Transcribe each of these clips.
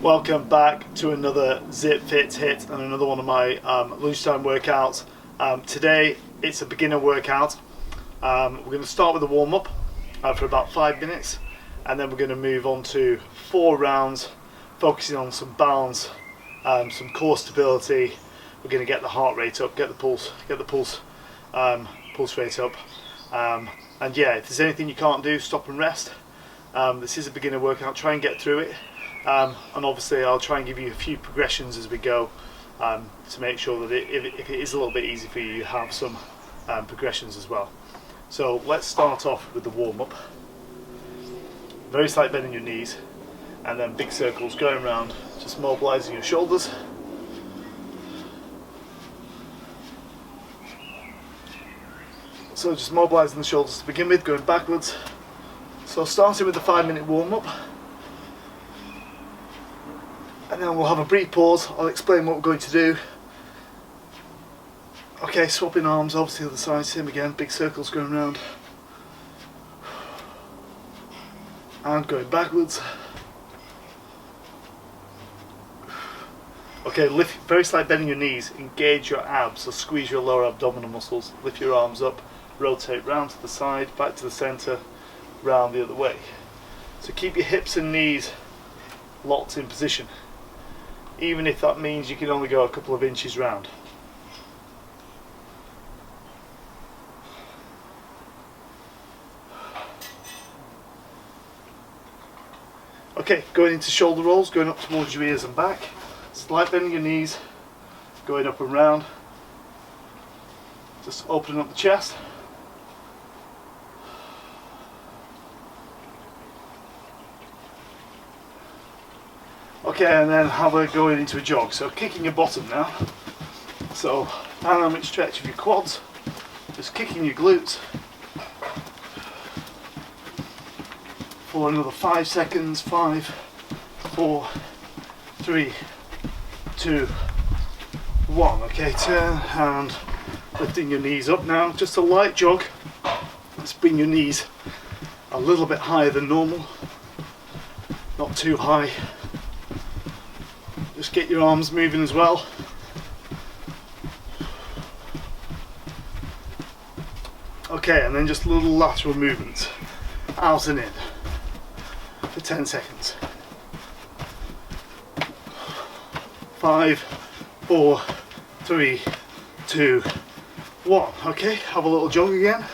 Welcome back to another Zip Fit Hit and another one of my lunchtime workouts. Today it's a beginner workout. We're going to start with a warm-up for about 5 minutes, and then we're going to move on to 4 rounds focusing on some balance, some core stability. We're going to get the heart rate up, get the pulse rate up, and yeah, if there's anything you can't do, stop and rest. This is a beginner workout, try and get through it. And obviously I'll try and give you a few progressions as we go, to make sure that if it is a little bit easy for you, you have some progressions as well. So let's start off with the warm-up. Very slight bend in your knees, and then big circles going around, just mobilising your shoulders. So just mobilising the shoulders to begin with, going backwards. So starting with the 5-minute warm-up. And then we'll have a brief pause. I'll explain what we're going to do. Okay, swapping arms over to the other side, same again, big circles going around. And going backwards. Okay, lift, very slight bend in your knees, engage your abs, so squeeze your lower abdominal muscles, lift your arms up, rotate round to the side, back to the centre, round the other way. So keep your hips and knees locked in position, even if that means you can only go a couple of inches round. Okay, going into shoulder rolls, going up towards your ears and back, slight bend in your knees, going up and round, just opening up the chest. Okay, and then how we're going into a jog. So kicking your bottom now. So dynamic stretch of your quads, just kicking your glutes for another 5 seconds. 5, 4, 3, 2, 1. Okay, turn and lifting your knees up now. Just a light jog. Let's bring your knees a little bit higher than normal, not too high. Just get your arms moving as well. Okay, and then just little lateral movements, out and in, for 10 seconds. 5, 4, 3, 2, 1. Okay, have a little jog again,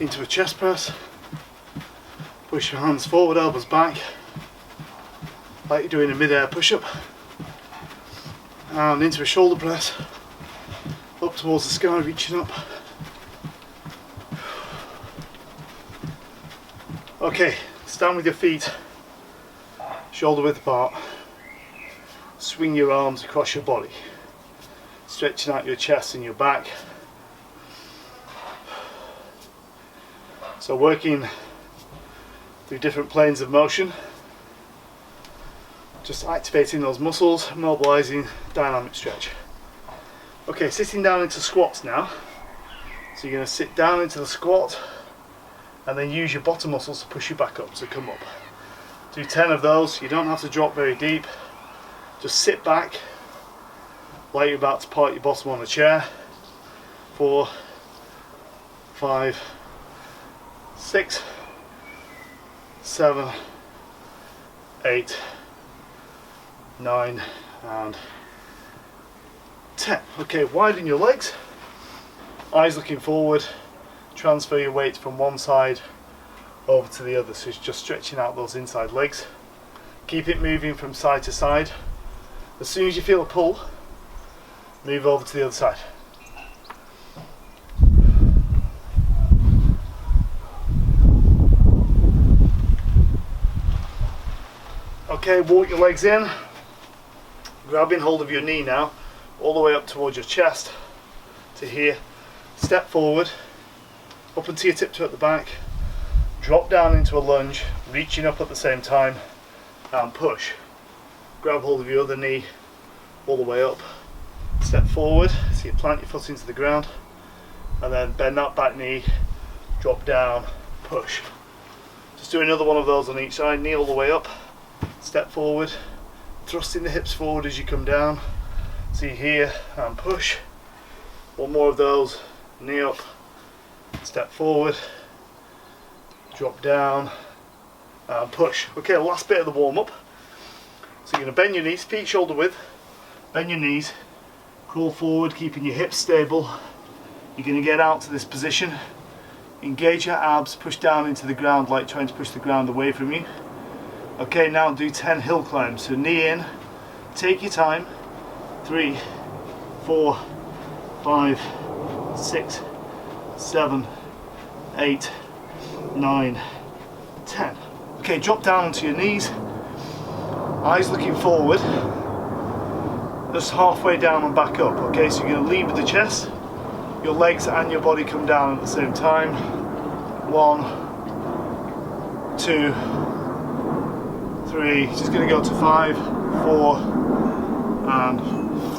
into a chest press. Push your hands forward, elbows back, like you're doing a mid-air push-up, and into a shoulder press, up towards the sky, reaching up. Okay, stand with your feet shoulder width apart, swing your arms across your body, stretching out your chest and your back. So working through different planes of motion, just activating those muscles, mobilising dynamic stretch. Okay, sitting down into squats now. So you're going to sit down into the squat and then use your bottom muscles to push you back up, so come up. Do 10 of those. You don't have to drop very deep. Just sit back like you're about to part your bottom on a chair. 4, 5, 6, 7, 8, 9 and 10. Okay, widen your legs, eyes looking forward, transfer your weight from one side over to the other, so it's just stretching out those inside legs. Keep it moving from side to side. As soon as you feel a pull, move over to the other side. Okay, walk your legs in, grabbing hold of your knee now, all the way up towards your chest to here. Step forward, up into your tiptoe at the back, drop down into a lunge, reaching up at the same time, and push. Grab hold of your other knee, all the way up. Step forward, so you plant your foot into the ground, and then bend that back knee, drop down, push. Just do another one of those on each side, knee all the way up, step forward, thrusting the hips forward as you come down. See here, and push. One more of those, knee up, step forward, drop down, and push. Okay, last bit of the warm up. So you're going to bend your knees, feet shoulder width, bend your knees, crawl forward, keeping your hips stable. You're going to get out to this position, engage your abs, push down into the ground like trying to push the ground away from you. Okay, now do 10 hill climbs. So knee in, take your time. 3, 4, 5, 6, 7, 8, 9, 10. Okay, drop down onto your knees, eyes looking forward, just halfway down and back up. Okay, so you're going to lead with the chest, your legs and your body come down at the same time. 1, 2, 3, just going to go to 5, 4, and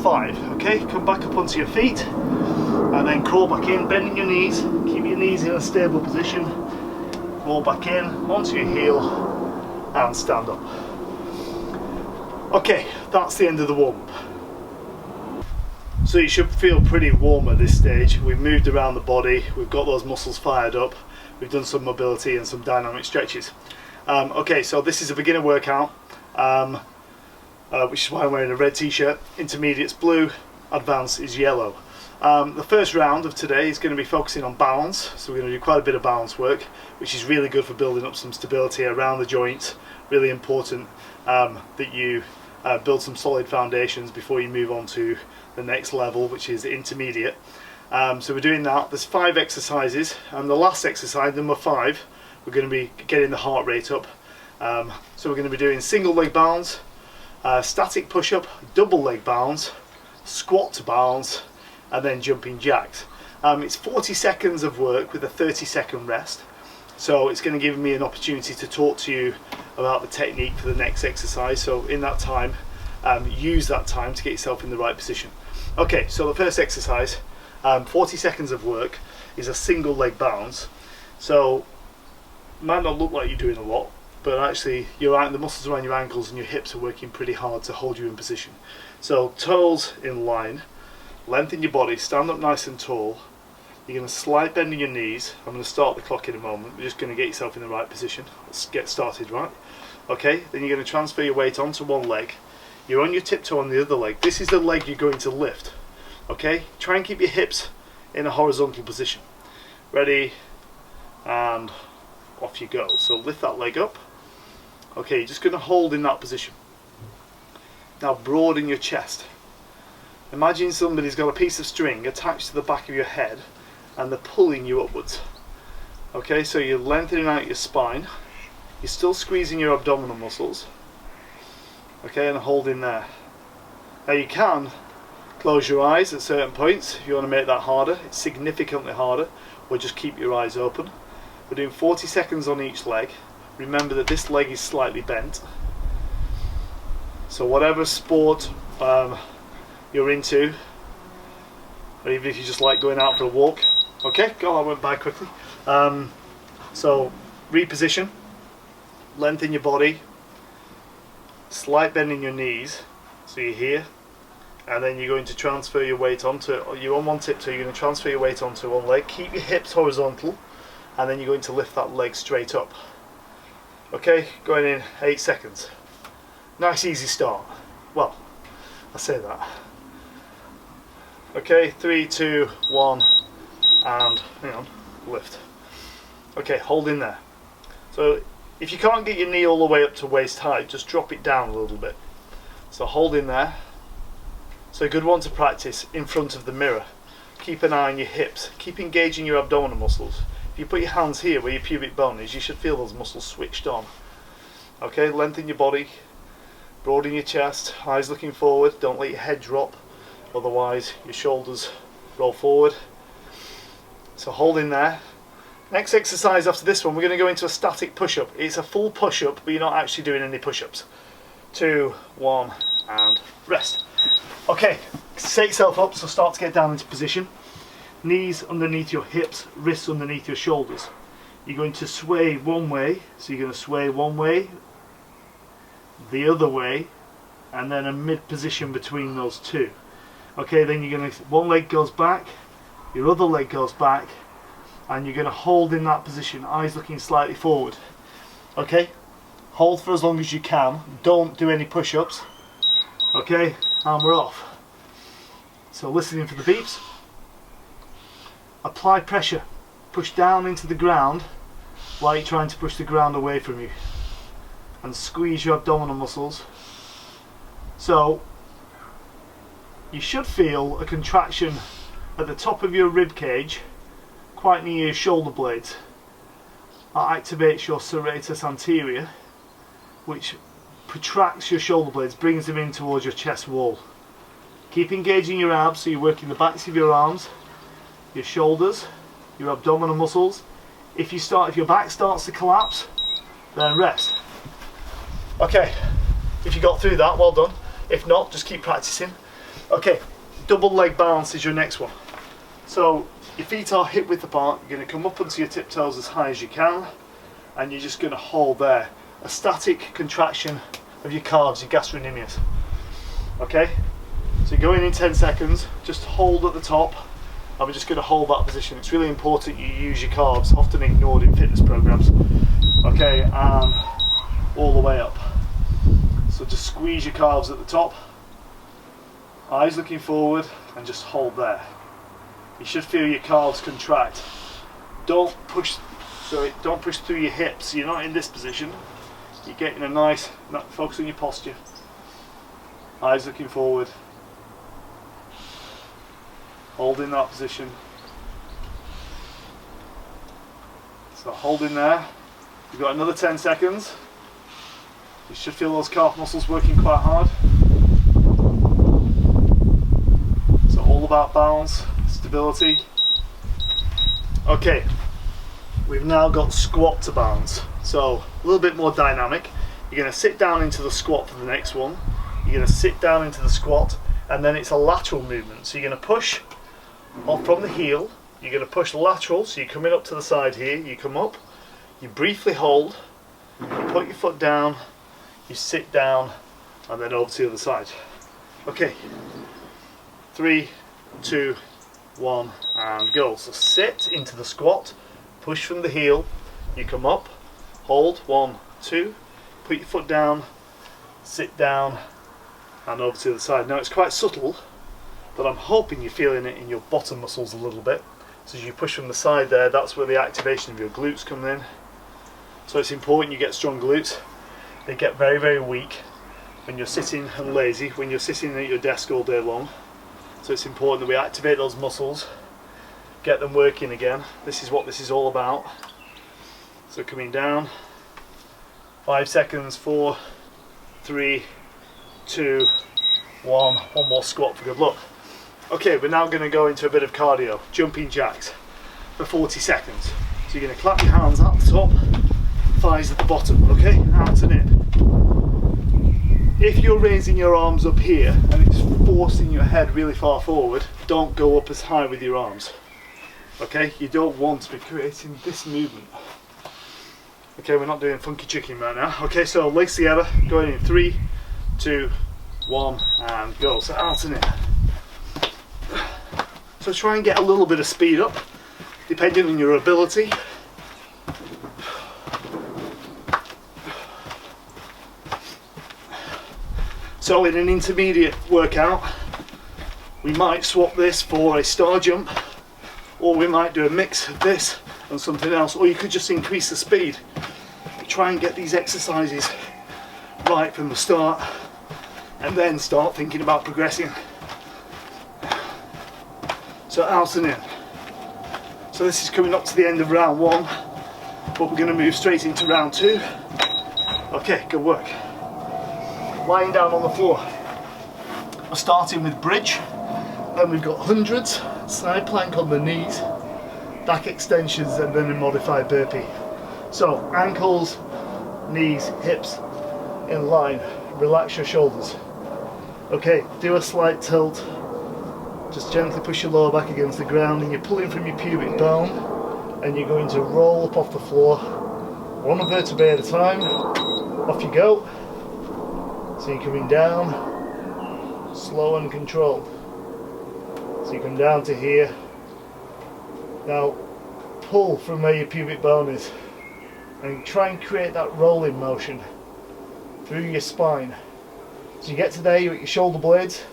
5. Okay, come back up onto your feet and then crawl back in, bending your knees, keep your knees in a stable position, roll back in onto your heel and stand up. Okay, that's the end of the warm-up. So you should feel pretty warm at this stage. We've moved around the body, we've got those muscles fired up, we've done some mobility and some dynamic stretches. Okay, so this is a beginner workout, which is why I'm wearing a red t-shirt. Intermediate's blue, advanced is yellow. The first round of today is going to be focusing on balance, so we're going to do quite a bit of balance work, which is really good for building up some stability around the joints. Really important that you build some solid foundations before you move on to the next level, which is intermediate. So we're doing that. There's 5 exercises, and the last exercise, number 5, we're going to be getting the heart rate up. So we're going to be doing single leg bounce, static push-up, double leg bounce, squat to bounce, and then jumping jacks. It's 40 seconds of work with a 30-second rest, so it's going to give me an opportunity to talk to you about the technique for the next exercise. So in that time, use that time to get yourself in the right position. Okay, so the first exercise, 40 seconds of work, is a single leg bounce. So it might not look like you're doing a lot, but actually the muscles around your ankles and your hips are working pretty hard to hold you in position. So toes in line, lengthen your body, stand up nice and tall. You're going to slight bend in your knees. I'm going to start the clock in a moment. We're just going to get yourself in the right position. Let's get started, right? Okay, then you're going to transfer your weight onto one leg. You're on your tiptoe on the other leg. This is the leg you're going to lift. Okay, try and keep your hips in a horizontal position. Ready, and off you go. So lift that leg up. Okay, you're just going to hold in that position. Now broaden your chest. Imagine somebody's got a piece of string attached to the back of your head and they're pulling you upwards. Okay, so you're lengthening out your spine. You're still squeezing your abdominal muscles. Okay, and holding there. Now you can close your eyes at certain points if you want to make that harder. It's significantly harder, or just keep your eyes open. We're doing 40 seconds on each leg. Remember that this leg is slightly bent. So whatever sport you're into, or even if you just like going out for a walk. Okay, God, that went by quickly. So reposition, lengthen your body, slight bend in your knees, so you're here, and then you're going to transfer your weight onto, you're on one tip, so you're going to transfer your weight onto one leg, keep your hips horizontal, and then you're going to lift that leg straight up. Okay, going in 8 seconds. Nice easy start. Well, I say that. Okay, 3, 2, 1, and hang on, lift. Okay, hold in there. So if you can't get your knee all the way up to waist height, just drop it down a little bit. So hold in there. So a good one to practice in front of the mirror. Keep an eye on your hips. Keep engaging your abdominal muscles. If you put your hands here where your pubic bone is, you should feel those muscles switched on. Okay, lengthen your body, broaden your chest, eyes looking forward. Don't let your head drop, otherwise your shoulders roll forward. So hold in there. Next exercise after this one, we're going to go into a static push-up. It's a full push-up, but you're not actually doing any push-ups. 2, 1, and rest. Okay, set yourself up, so start to get down into position. Knees underneath your hips, wrists underneath your shoulders. You're going to sway one way, so you're going to sway one way, the other way, and then a mid position between those two. Okay, then you're going to, one leg goes back, your other leg goes back, and you're going to hold in that position, eyes looking slightly forward. Okay, hold for as long as you can, don't do any push-ups. Okay, and we're off. So listening for the beeps. Apply pressure, push down into the ground while you're trying to push the ground away from you, and squeeze your abdominal muscles. So you should feel a contraction at the top of your rib cage, quite near your shoulder blades. That activates your serratus anterior, which protracts your shoulder blades, brings them in towards your chest wall. Keep engaging your abs, so you're working the backs of your arms, your shoulders, your abdominal muscles. If your back starts to collapse, then rest. Okay, if you got through that, well done. If not, just keep practicing. Okay, double leg balance is your next one. So your feet are hip width apart, you're going to come up onto your tiptoes as high as you can, and you're just going to hold there. A static contraction of your calves, your gastrocnemius. Okay, so you're going in 10 seconds, just hold at the top, and we're just going to hold that position. It's really important you use your calves, often ignored in fitness programs. Okay, and all the way up. So just squeeze your calves at the top, eyes looking forward, and just hold there. You should feel your calves contract. Don't push through your hips. You're not in this position. You're getting a nice, focus on your posture. Eyes looking forward. Hold in that position. So hold in there. You've got another 10 seconds. You should feel those calf muscles working quite hard. So all about balance, stability. Okay, we've now got squat to balance. So a little bit more dynamic. You're going to sit down into the squat for the next one. You're going to sit down into the squat, and then it's a lateral movement. So you're going to push off from the heel. You're going to push lateral, so you're coming up to the side here. You come up, you briefly hold, you put your foot down, you sit down, and then over to the other side. Okay, 3, 2, 1, and go. So sit into the squat, push from the heel, you come up, hold, 1, 2, put your foot down, sit down, and over to the side. Now it's quite subtle, but I'm hoping you're feeling it in your bottom muscles a little bit. So as you push from the side there, that's where the activation of your glutes come in. So it's important you get strong glutes. They get very, very weak when you're sitting and lazy, when you're sitting at your desk all day long. So it's important that we activate those muscles, get them working again. This is what this is all about. So coming down, 5 seconds, 4, 3, 2, 1. One more squat for good luck. Okay, we're now going to go into a bit of cardio, jumping jacks for 40 seconds. So you're going to clap your hands at the top, thighs at the bottom, okay, out and in. If you're raising your arms up here and it's forcing your head really far forward, don't go up as high with your arms. Okay, you don't want to be creating this movement. Okay, we're not doing funky chicken right now. Okay, so legs together, going in 3, 2, 1, and go. So out and in. So try and get a little bit of speed up, depending on your ability. So in an intermediate workout, we might swap this for a star jump, or we might do a mix of this and something else, or you could just increase the speed. Try and get these exercises right from the start, and then start thinking about progressing. So out and in. So this is coming up to the end of round 1, but we're going to move straight into round 2. Okay, good work. Lying down on the floor. We're starting with bridge, then we've got hundreds, side plank on the knees, back extensions, and then a modified burpee. So ankles, knees, hips in line. Relax your shoulders. Okay, do a slight tilt. Just gently push your lower back against the ground, and you're pulling from your pubic bone, and you're going to roll up off the floor, one vertebrae at a time. Off you go. So you're coming down, slow and controlled. So you come down to here. Now pull from where your pubic bone is and try and create that rolling motion through your spine. So you get to there, you're at your shoulder blades,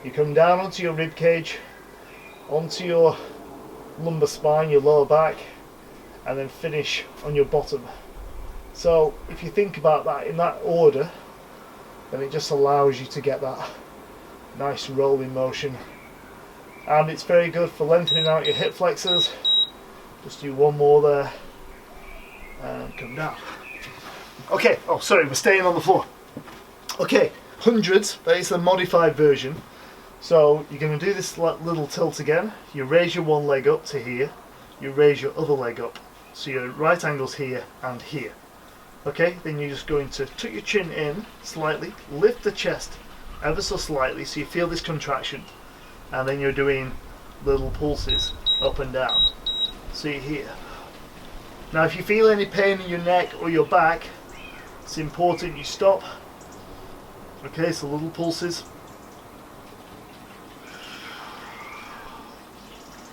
you come down onto your rib cage, onto your lumbar spine, your lower back, and then finish on your bottom. So if you think about that in that order, then it just allows you to get that nice rolling motion. And it's very good for lengthening out your hip flexors. Just do one more there and come down. Okay, oh sorry, we're staying on the floor. Okay, hundreds, that is the modified version. So you're going to do this little tilt again. You raise your one leg up to here, you raise your other leg up. So your right angle's here and here. Okay, then you're just going to tuck your chin in slightly, lift the chest ever so slightly so you feel this contraction, and then you're doing little pulses up and down. See here. Now if you feel any pain in your neck or your back, it's important you stop. Okay, so little pulses.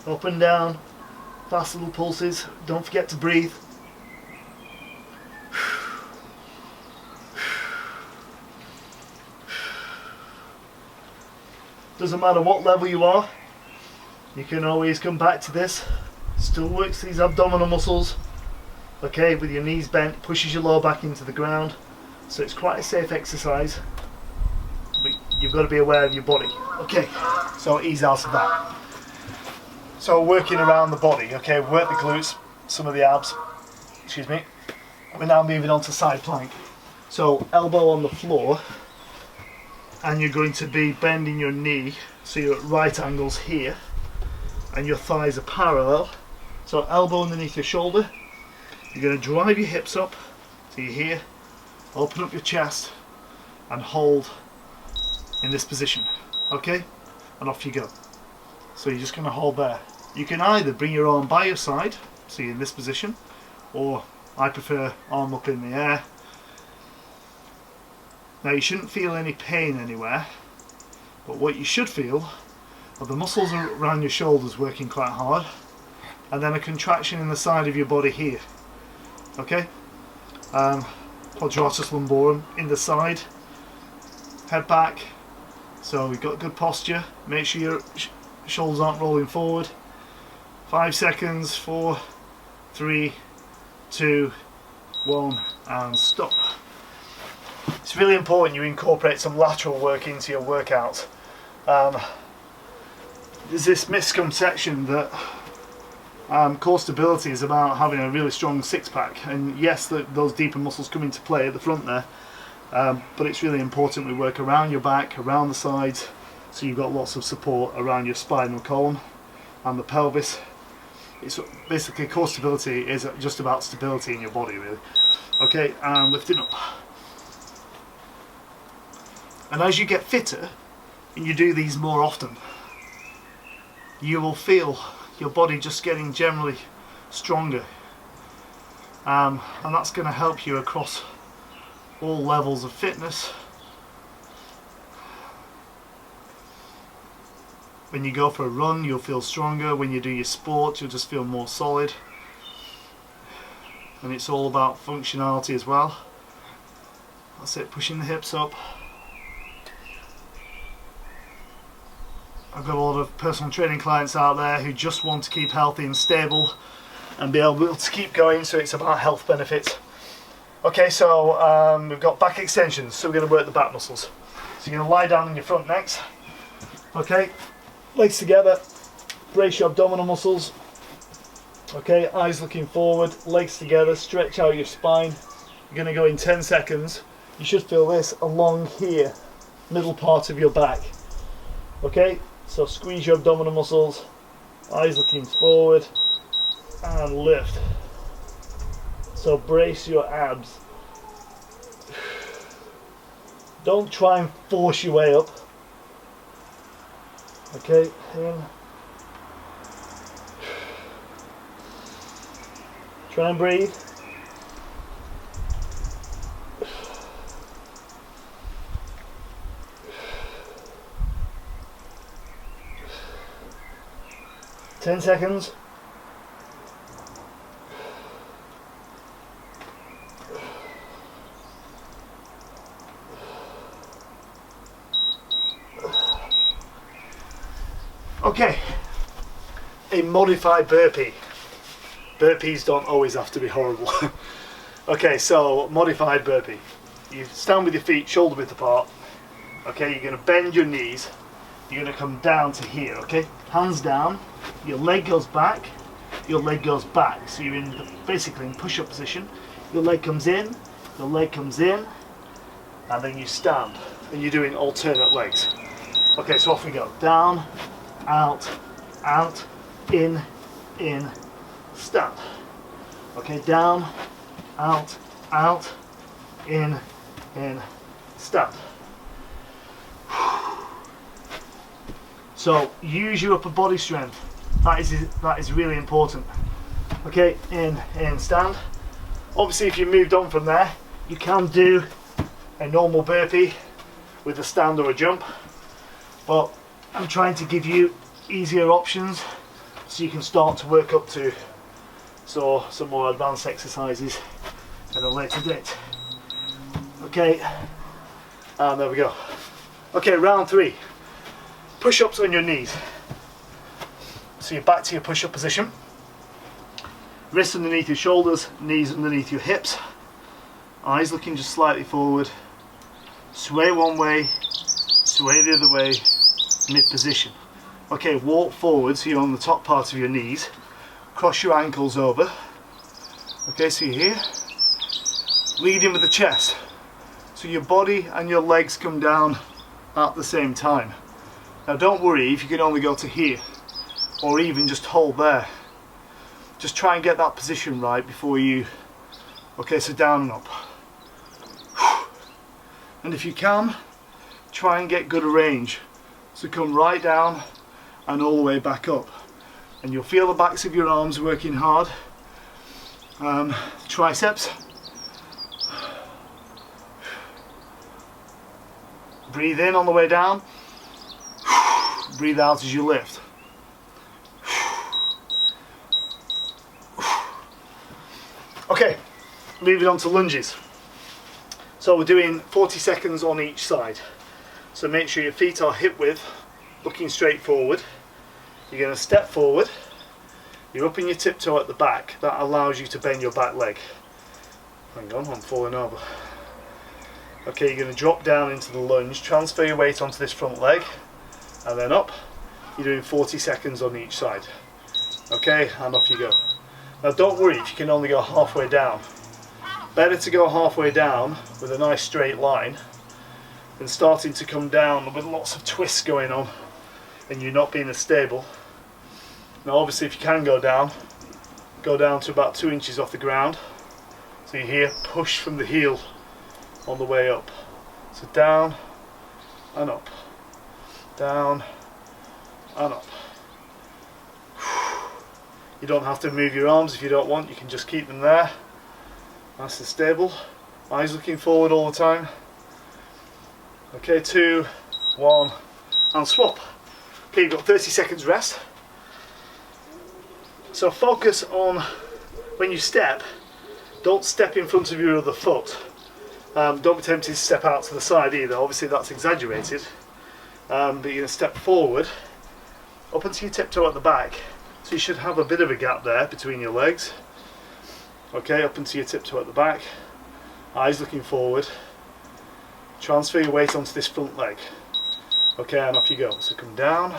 Up and down, fast little pulses. Don't forget to breathe. Doesn't matter what level you are, you can always come back to this. Still works these abdominal muscles. Okay, with your knees bent, pushes your lower back into the ground. So it's quite a safe exercise, but you've got to be aware of your body. Okay, so ease out of that. So working around the body, okay, work the glutes, some of the abs, excuse me. We're now moving on to side plank. So elbow on the floor, and you're going to be bending your knee so you're at right angles here and your thighs are parallel. So elbow underneath your shoulder, you're going to drive your hips up so you're here, open up your chest and hold in this position, okay, and off you go. So you're just going to hold there. You can either bring your arm by your side, so you're in this position, or I prefer arm up in the air. Now you shouldn't feel any pain anywhere, but what you should feel are the muscles around your shoulders working quite hard, and then a contraction in the side of your body here. Okay? Quadratus lumborum in the side, head back, so you've got good posture, make sure your shoulders aren't rolling forward. 5 seconds, 4, 3, 2, 1, and stop. It's really important you incorporate some lateral work into your workouts. There's this misconception that core stability is about having a really strong six-pack, and yes, those deeper muscles come into play at the front there, but it's really important we work around your back, around the sides, so you've got lots of support around your spinal column and the pelvis. It's basically, core stability is just about stability in your body, really. Okay, and lifting up. And as you get fitter and you do these more often, you will feel your body just getting generally stronger, and that's going to help you across all levels of fitness. When you go for a run, you'll feel stronger. When you do your sport, you'll just feel more solid. And it's all about functionality as well. That's it, pushing the hips up. I've got a lot of personal training clients out there who just want to keep healthy and stable and be able to keep going, so it's about health benefits. Okay, so we've got back extensions, so we're going to work the back muscles. So you're going to lie down on your front next. Okay, legs together, brace your abdominal muscles. Okay, eyes looking forward, legs together, stretch out your spine. You're going to go in 10 seconds. You should feel this along here, middle part of your back. Okay, so squeeze your abdominal muscles, eyes looking forward, and lift. So brace your abs. Don't try and force your way up. Okay, in. Try and breathe. 10 seconds. Okay, a modified burpee. Burpees don't always have to be horrible. Okay, so modified burpee. You stand with your feet shoulder width apart. Okay, you're going to bend your knees. You're going to come down to here, okay? Hands down, your leg goes back, your leg goes back. So you're in basically in push-up position. Your leg comes in, your leg comes in, and then you stand. And you're doing alternate legs. Okay, so off we go. Down, out, out, in, stand. Okay, down, out, in, stand. So use your upper body strength. That is really important. Okay, in, stand. Obviously, if you moved on from there, you can do a normal burpee with a stand or a jump, but I'm trying to give you easier options so you can start to work up to some more advanced exercises at a later date. Okay, and there we go. Okay, round 3. Push-ups on your knees. So you're back to your push-up position. Wrists underneath your shoulders, knees underneath your hips. Eyes looking just slightly forward. Sway one way, sway the other way, mid-position. Okay, walk forward so you're on the top part of your knees. Cross your ankles over. Okay, so you're here. Lead in with the chest. So your body and your legs come down at the same time. Now don't worry if you can only go to here, or even just hold there. Just try and get that position right before you... Okay, so down and up. And if you can, try and get good range. So come right down and all the way back up. And you'll feel the backs of your arms working hard. Triceps. Breathe in on the way down. Breathe out as you lift. Okay, moving on to lunges. So we're doing 40 seconds on each side. So make sure your feet are hip width, looking straight forward. You're going to step forward. You're up in your tiptoe at the back. That allows you to bend your back leg. Hang on, I'm falling over. Okay, you're going to drop down into the lunge, transfer your weight onto this front leg, and then up. You're doing 40 seconds on each side. Okay, and off you go. Now don't worry if you can only go halfway down. Better to go halfway down with a nice straight line than starting to come down with lots of twists going on and you not being as stable. Now obviously if you can go down to about 2 inches off the ground. So you hear push from the heel on the way up. So down and up, down and up. You don't have to move your arms if you don't want, you can just keep them there. Nice and stable. Eyes looking forward all the time. Okay, 2, 1, and swap. Okay, you've got 30 seconds rest. So focus on when you step, don't step in front of your other foot. Don't be tempted to step out to the side either, obviously that's exaggerated. But you're going to step forward, up onto your tiptoe at the back. So you should have a bit of a gap there between your legs. Okay, up into your tiptoe at the back. Eyes looking forward. Transfer your weight onto this front leg. Okay, and off you go. So come down.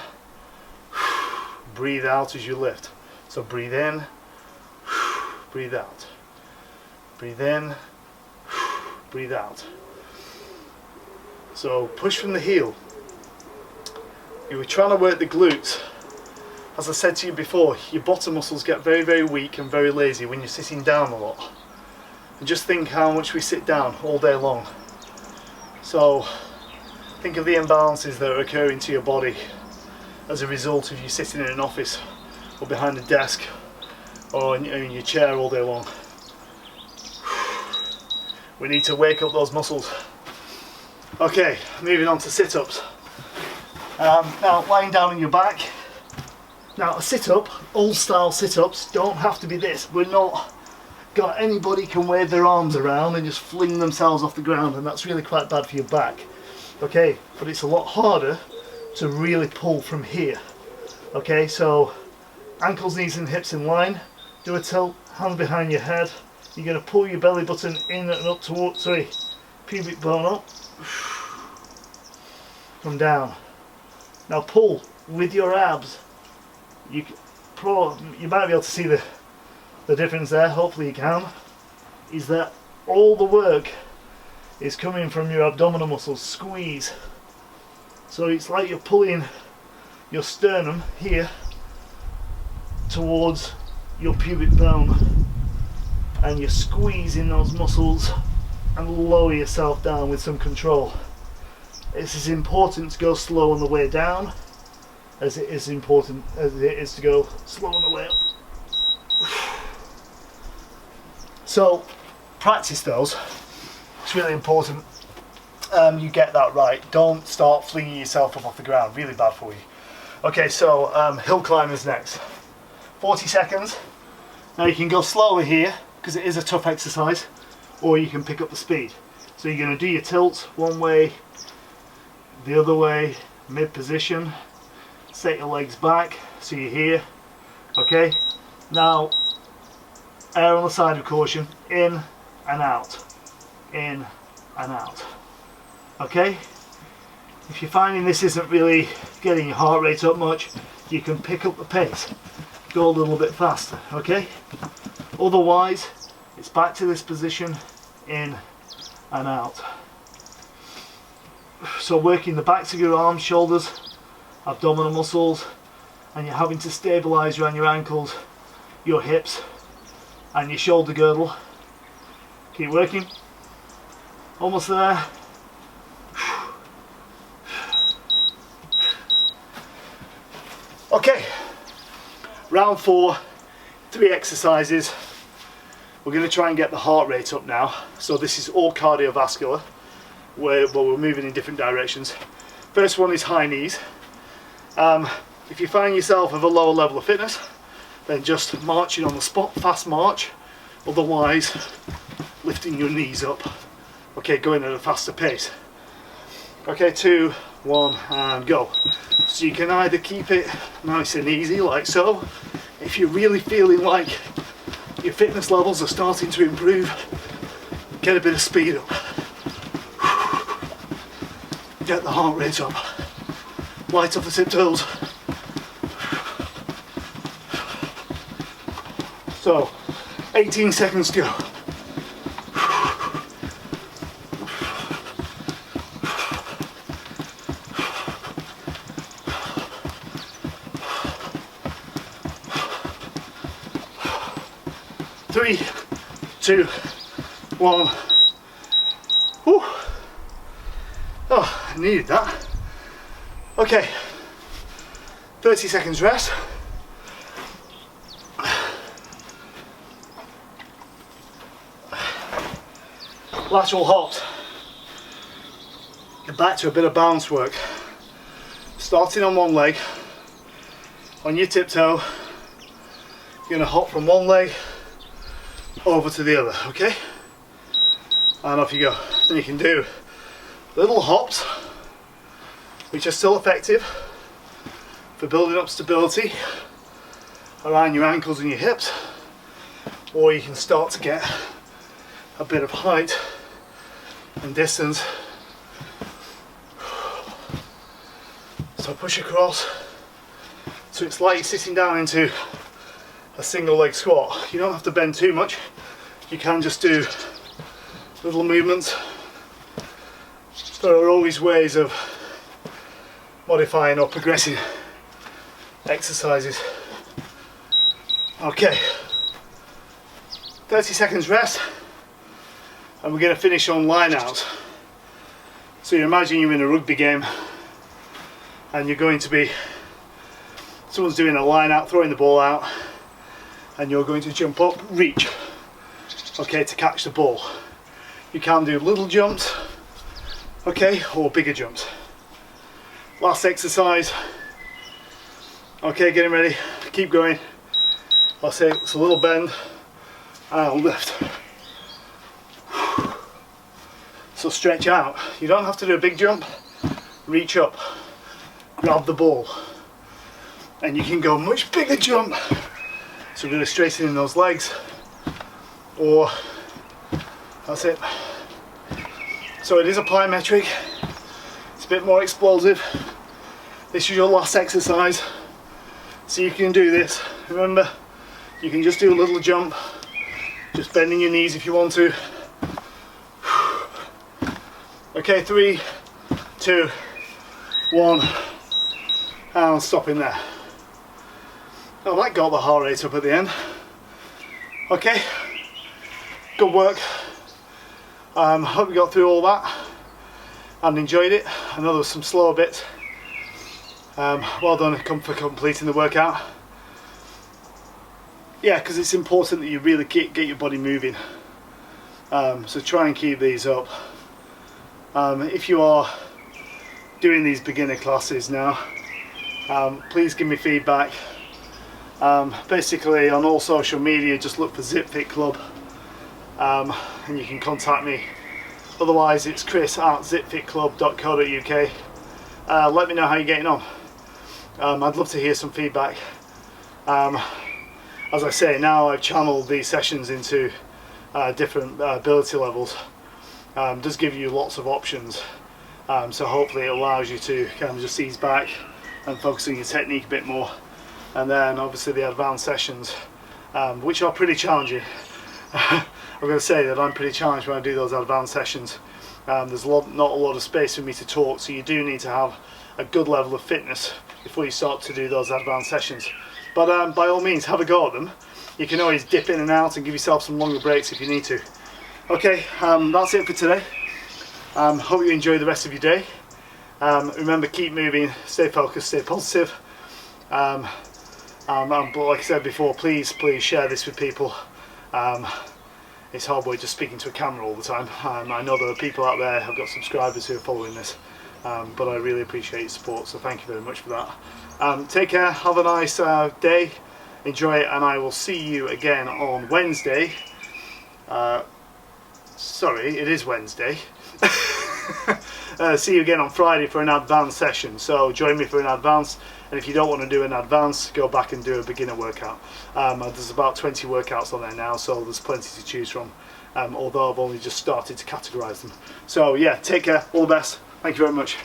Breathe out as you lift. So breathe in. Breathe out. Breathe in. Breathe out. So push from the heel. You were trying to work the glutes. As I said to you before, your bottom muscles get very, very weak and very lazy when you're sitting down a lot. And just think how much we sit down all day long. So think of the imbalances that are occurring to your body as a result of you sitting in an office or behind a desk or in your chair all day long. We need to wake up those muscles. Okay, moving on to sit-ups. Now lying down on your back, Now a sit-up, old style sit-ups don't have to be this. We're not got anybody can wave their arms around and just fling themselves off the ground, and that's really quite bad for your back. Okay, but it's a lot harder to really pull from here. Okay, so ankles, knees and hips in line, do a tilt, hands behind your head. You're going to pull your belly button in and up towards, pubic bone up, come down. Now pull with your abs. You might be able to see the difference there, hopefully you can, is that all the work is coming from your abdominal muscles. Squeeze. So it's like you're pulling your sternum here towards your pubic bone, and you're squeezing those muscles and lower yourself down with some control. It's as important to go slow on the way down as it is important as it is to go slow on the way up. So practice those. It's really important you get that right. Don't start flinging yourself up off the ground, really bad for you. Okay, so hill climbers next. 40 seconds. Now you can go slower here because it is a tough exercise, or you can pick up the speed. So you're going to do your tilts one way, the other way, mid position, set your legs back so you're here. Okay, now err on the side of caution, in and out, in and out. Okay, if you're finding this isn't really getting your heart rate up much, you can pick up the pace, go a little bit faster. Okay, otherwise it's back to this position, in and out. So working the backs of your arms, shoulders, abdominal muscles, and you're having to stabilize around your ankles, your hips and your shoulder girdle. Keep working. Almost there. Okay, round 4, 3 exercises. We're going to try and get the heart rate up now. So this is all cardiovascular, where we're moving in different directions. First one is high knees. If you find yourself of a lower level of fitness, then just marching on the spot, fast march. Otherwise, lifting your knees up. Okay, going at a faster pace. Okay, 2, 1, and go. So you can either keep it nice and easy, like so. If you're really feeling like your fitness levels are starting to improve, get a bit of speed up. Get the heart rate up. Light off the tiptoes. So, 18 seconds to go. 3, 2, 1. Whew. Oh, I needed that. Okay, 30 seconds rest. Lateral hops. Get back to a bit of balance work. Starting on one leg, on your tiptoe, you're going to hop from one leg over to the other, okay? And off you go. Then you can do little hops, which are still effective for building up stability around your ankles and your hips, or you can start to get a bit of height and distance. So push across. So it's like you're sitting down into a single leg squat. You don't have to bend too much. You can just do little movements. There are always ways of modifying or progressing exercises. Okay, 30 seconds rest, and we're going to finish on line outs. So you imagine you're in a rugby game and you're going to be, someone's doing a line out, throwing the ball out, and you're going to jump up, reach, okay, to catch the ball. You can do little jumps, okay, or bigger jumps. Last exercise, Okay, getting ready, keep going. I'll say it's a little bend and I'll lift. So stretch out. You don't have to do a big jump. Reach up, grab the ball, and you can go much bigger jump. So really straightening those legs, or that's it. So it is a plyometric. It's a bit more explosive. This is your last exercise, so you can do this. Remember, you can just do a little jump, just bending your knees if you want to. Okay, 3, 2, 1, and stopping there. Oh, that got the heart rate up at the end. Okay, good work. Hope you got through all that and enjoyed it. I know there was some slower bits. Well done for completing the workout. Yeah, because it's important that you really get your body moving. So try and keep these up. If you are doing these beginner classes now, please give me feedback. Basically on all social media, just look for ZipFit Club, and you can contact me. Otherwise it's chris@zipfitclub.co.uk. Let me know how you're getting on. I'd love to hear some feedback. As I say, now I've channeled these sessions into different ability levels. Does give you lots of options, so hopefully it allows you to kind of just ease back and focus on your technique a bit more. And then obviously the advanced sessions, which are pretty challenging. I'm going to say that I'm pretty challenged when I do those advanced sessions. There's not a lot of space for me to talk, so you do need to have a good level of fitness before you start to do those advanced sessions. But by all means, have a go at them. You can always dip in and out and give yourself some longer breaks if you need to. Okay, that's it for today. Hope you enjoy the rest of your day. Remember, keep moving, stay focused, stay positive. But like I said before, please share this with people. It's hard work just speaking to a camera all the time. I know there are people out there, I've got subscribers who are following this, but I really appreciate your support, so thank you very much for that. Take care, have a nice day, enjoy it, and I will see you again on Wednesday. Sorry, it is Wednesday. See you again on Friday for an advanced session, so join me for an advanced, and if you don't want to do an advanced, go back and do a beginner workout. There's about 20 workouts on there now, so there's plenty to choose from, although I've only just started to categorize them. So yeah, take care, all the best, thank you very much.